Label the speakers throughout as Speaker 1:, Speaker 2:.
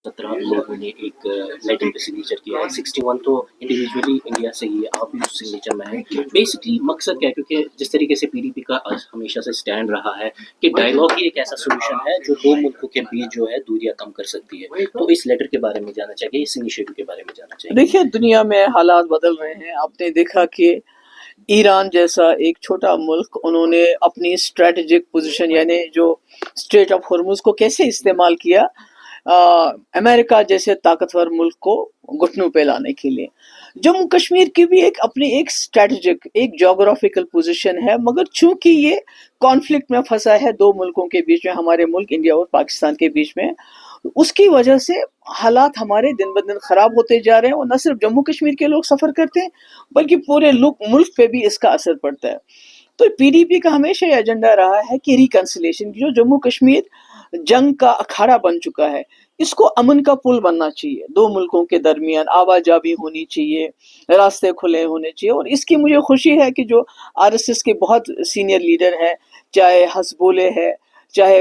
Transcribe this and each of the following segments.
Speaker 1: 17 लोगों ने एक लेटर पे सिग्नेचर किया है, 61 तो इंडिविजुअली इंडिया से ही है, आप भी उस सिग्नेचर में हैं। बेसिकली मकसद क्या है, क्योंकि जिस तरीके से पीडीपी का हमेशा से स्टैंड रहा है कि डायलॉग ही एक ऐसा सोल्यूशन है जो दो मुल्कों के बीच जो है दूरियां कम कर सकती है। तो इस लेटर के बारे में जानना चाहिए, इस इनिशिएटिव के बारे में जानना चाहिए।
Speaker 2: देखिए, दुनिया में हालात बदल रहे हैं। आपने देखा कि ईरान जैसा एक छोटा मुल्क, उन्होंने अपनी स्ट्रेटेजिक पोजीशन यानी जो स्ट्रेट ऑफ हॉर्मुज को कैसे इस्तेमाल किया अमेरिका जैसे ताकतवर मुल्क को घुटनों पे लाने के लिए। जम्मू कश्मीर की भी एक अपनी एक स्ट्रेटेजिक एक ज्योग्राफिकल पोजीशन है, मगर चूंकि ये कॉन्फ्लिक्ट में फंसा है दो मुल्कों के बीच में, हमारे मुल्क इंडिया और पाकिस्तान के बीच में, उसकी वजह से हालात हमारे दिन ब दिन खराब होते जा रहे हैं। और न सिर्फ जम्मू कश्मीर के लोग सफर करते हैं, बल्कि पूरे मुल्क पे भी इसका असर पड़ता है। तो पीडीपी का हमेशा ये एजेंडा रहा है कि रिकंसिलेशन, जो जम्मू कश्मीर जंग का अखाड़ा बन चुका है, इसको अमन का पुल बनना चाहिए। दो मुल्कों के दरमियान आवाजाही होनी चाहिए, रास्ते खुले होने चाहिए। और इसकी मुझे खुशी है कि जो आरएसएस के बहुत सीनियर लीडर हैं, चाहे हसबोले है, चाहे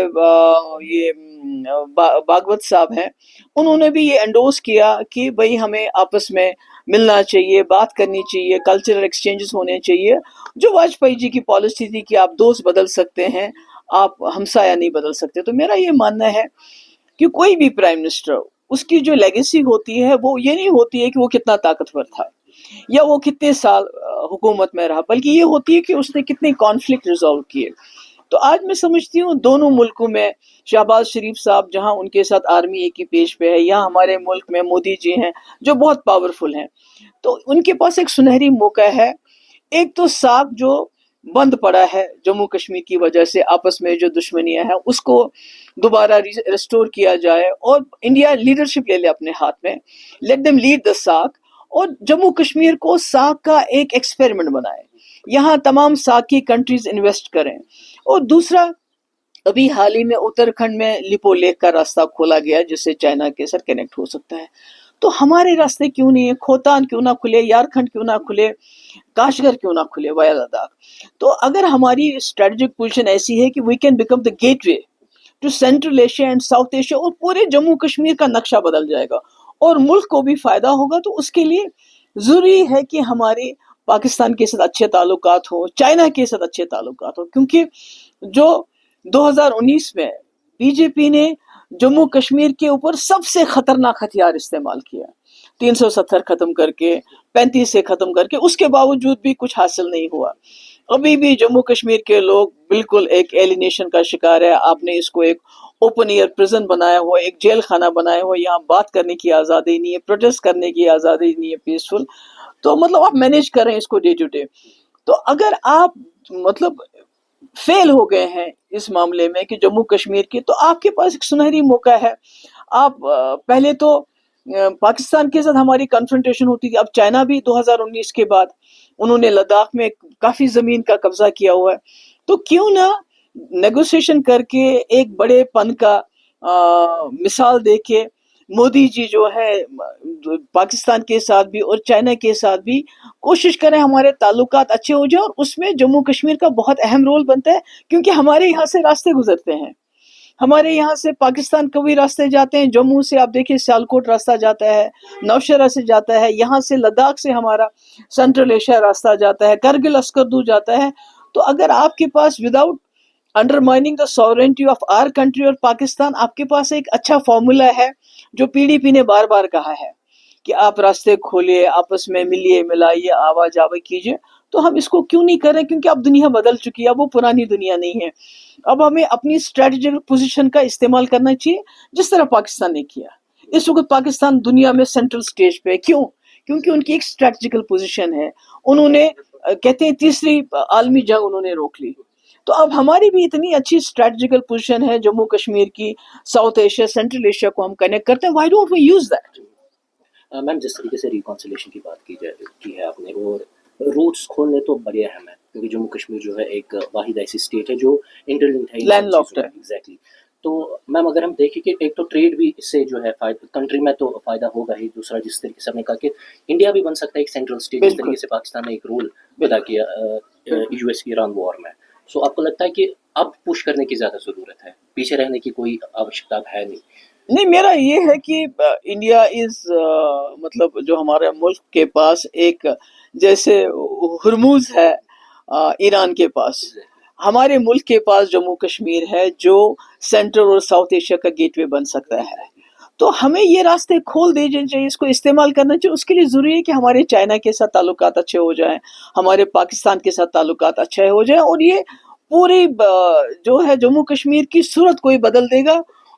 Speaker 2: ये भागवत साहब हैं, उन्होंने भी ये एंडोर्स किया कि भाई हमें आपस में मिलना चाहिए, बात करनी चाहिए, कल्चरल एक्सचेंजेस होने चाहिए। जो वाजपेयी जी की पॉलिसी थी कि आप दोस्त बदल सकते हैं, आप हमसाया नहीं बदल सकते। तो मेरा ये मानना है कि कोई भी प्राइम मिनिस्टर, उसकी जो लेगेसी होती है वो ये नहीं होती है कि वो कितना ताकतवर था या वो कितने साल हुकूमत में रहा, बल्कि ये होती है कि उसने कितने कॉन्फ्लिक्ट रिजॉल्व किए। तो आज मैं समझती हूँ दोनों मुल्कों में शहबाज शरीफ साहब जहाँ उनके साथ आर्मी एक ही पेज पे है, यहाँ हमारे मुल्क में मोदी जी हैं जो बहुत पावरफुल हैं, तो उनके पास एक सुनहरी मौका है। एक तो साख जो बंद पड़ा है जम्मू कश्मीर की वजह से, आपस में जो दुश्मनियां हैं उसको दोबारा रिस्टोर किया जाए और इंडिया लीडरशिप ले ले अपने हाथ में, लेट देम लीड द साख, और जम्मू कश्मीर को साख का एक एक्सपेरिमेंट बनाए, यहाँ तमाम साख की कंट्रीज इन्वेस्ट करें। और दूसरा, अभी हाल ही में उत्तराखंड में लिपो लेक का रास्ता खोला गया जिससे चाइना के साथ कनेक्ट हो सकता है। तो हमारे रास्ते क्यों नहीं है? खोतान क्यों ना खुले, यारखंड क्यों ना खुले, काशगर क्यों ना खुले वाया लद्दाख। तो अगर हमारी स्ट्रेटेजिक पोजीशन ऐसी है कि we can become the gateway to central Asia and south Asia, और पूरे जम्मू कश्मीर का नक्शा बदल जाएगा और मुल्क को भी फायदा होगा। तो उसके लिए जरूरी है कि हमारे पाकिस्तान के साथ अच्छे ताल्लुकात हो, चाइना के साथ अच्छे ताल्लुकात हो, क्योंकि जो 2019 में बीजेपी ने जम्मू कश्मीर के ऊपर सबसे खतरनाक हथियार इस्तेमाल किया, 370 खत्म करके, 35 से खत्म करके, उसके बावजूद भी कुछ हासिल नहीं हुआ। अभी भी जम्मू कश्मीर के लोग बिल्कुल एक एलिनेशन का शिकार है। आपने इसको एक ओपन एयर प्रिजन बनाया हुआ, एक जेल खाना बनाया हुआ, यहाँ बात करने की आज़ादी नहीं है, प्रोटेस्ट करने की आज़ादी नहीं है पीसफुल। तो मतलब आप मैनेज करें इसको डे टू डे। तो अगर आप मतलब फेल हो गए हैं इस मामले में कि जम्मू कश्मीर की, तो आपके पास एक सुनहरी मौका है। आप पहले तो पाकिस्तान के साथ हमारी कन्फ्रंटेशन होती थी, अब चाइना भी 2019 के बाद उन्होंने लद्दाख में काफी जमीन का कब्जा किया हुआ है। तो क्यों ना नेगोशिएशन करके एक बड़े पन का मिसाल देके मोदी जी जो है पाकिस्तान के साथ भी और चाइना के साथ भी कोशिश करें हमारे ताल्लुकात अच्छे हो जाए, और उसमें जम्मू कश्मीर का बहुत अहम रोल बनता है, क्योंकि हमारे यहाँ से रास्ते गुजरते हैं। हमारे यहाँ से पाकिस्तान को भी रास्ते जाते हैं, जम्मू से आप देखिए सियालकोट रास्ता जाता है, नौशहरा से जाता है, यहाँ से लद्दाख से हमारा सेंट्रल एशिया रास्ता जाता है, करगिल अस्करदू जाता है। तो अगर आपके पास without undermining the sovereignty of our country और पाकिस्तान, आपके पास एक अच्छा फॉर्मूला है जो पीडीपी ने बार बार कहा है कि आप रास्ते खोलिए, आपस में मिलिए मिलाइए, आवाजाही कीजिए। तो हम इसको क्यों नहीं करें? क्योंकि अब दुनिया बदल चुकी है, अब वो पुरानी दुनिया नहीं है। अब हमें अपनी स्ट्रेटेजिक पोजीशन का इस्तेमाल करना चाहिए जिस तरह पाकिस्तान ने किया। इस वक्त पाकिस्तान दुनिया में सेंट्रल स्टेज पे है, क्यों? क्योंकि उनकी एक स्ट्रेटेजिकल पोजीशन है। उन्होंने कहते हैं तीसरी आलमी जंग उन्होंने रोक ली। तो अब हमारी भी इतनी अच्छी स्ट्रेटेजिकल पोजीशन है जम्मू कश्मीर की, साउथ एशिया, सेंट्रल एशिया को हम कनेक्ट करते हैं। Why don't we use that?
Speaker 1: Ma'am, जिस तरीके से रिकॉन्सिलेशन की बात की है आपने, और रूट्स खोलने तो बड़े अहम है, क्योंकि जम्मू कश्मीर जो है एक वाहिद ऐसी स्टेट है जो इंटरलिंक्ड है,
Speaker 2: लैंडलॉक्ड है।
Speaker 1: एग्जैक्टली। तो मैम, अगर हम देखें कि एक तो ट्रेड भी इससे जो है कंट्री में तो फायदा होगा ही, दूसरा जिस तरीके से हमने कहा कि इंडिया भी बन सकता है एक सेंट्रल स्टेट, जिस तरीके से पाकिस्तान ने एक रोल अदा किया यूएस ईरान वॉर में। सो आपको लगता है कि अब पुश करने की ज़्यादा ज़रूरत है, पीछे रहने की कोई आवश्यकता है नहीं?
Speaker 2: نہیں میرا یہ ہے کہ انڈیا از مطلب جو ہمارے ملک کے پاس ایک جیسے ہرموز ہے ایران کے پاس، ہمارے ملک کے پاس جموں کشمیر ہے جو سینٹرل اور ساؤتھ ایشیا کا گیٹ وے بن سکتا ہے. تو ہمیں یہ راستے کھول دینے چاہیے، اس کو استعمال کرنا چاہیے. اس کے لیے ضروری ہے کہ ہمارے چائنا کے ساتھ تعلقات اچھے ہو جائیں، ہمارے پاکستان کے ساتھ تعلقات اچھے ہو جائیں، اور یہ پوری جو ہے جموں کشمیر کی صورت کو ہی بدل دے گا،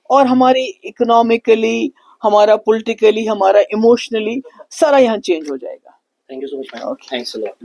Speaker 2: اور ہماری اکنامکلی، ہمارا پولیٹیکلی، ہمارا ایموشنلی سارا یہاں چینج ہو جائے گا.
Speaker 1: Thank you so much ma'am.
Speaker 2: Okay.
Speaker 1: Thanks a lot.